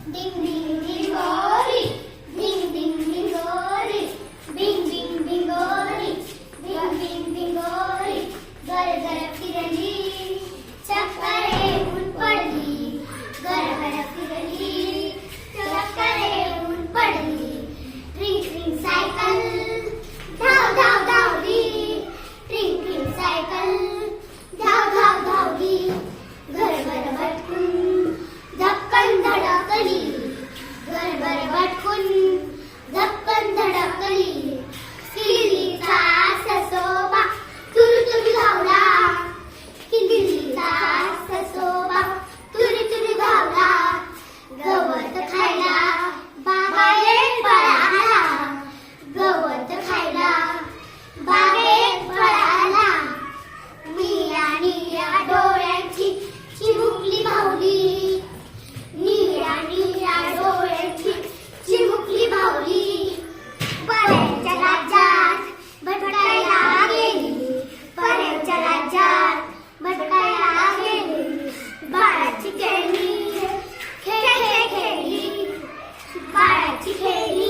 Ding ding dingori, ding ding dingori, ding ding dingori, ding ding dingori. घर घर फिरली चक्करे ऊन पडली, घर घर फिरली चक्करे ऊन पडली. ट्रिंग ट्रिंग सायकल धाव धाव धावली, ट्रिंग ट्रिंग सायकल धाव धाव धावली. घरभर भटकून धक्कन धडकली, घरभर भटकून धक्कन धडकली. किल्लीचा ससोबा तुरु तुरु धावला, किल्लीचा ससोबा तुरु तुरु धावला. गवत खायला बागेत पळाला, गवत खायला बागेत पळाला. निळ्या निळ्या डोळ्यांची चिमुकली भावली, निळ्या निळ्या डोळ्यांची चिमुकली भावली. पऱ्यांच्या राज्यात भटकायला गेली, पऱ्यांच्या राज्यात भटकायला गेली. बाळाची खेळणी खेळ खेळ खेळली, बाळाची खेळणी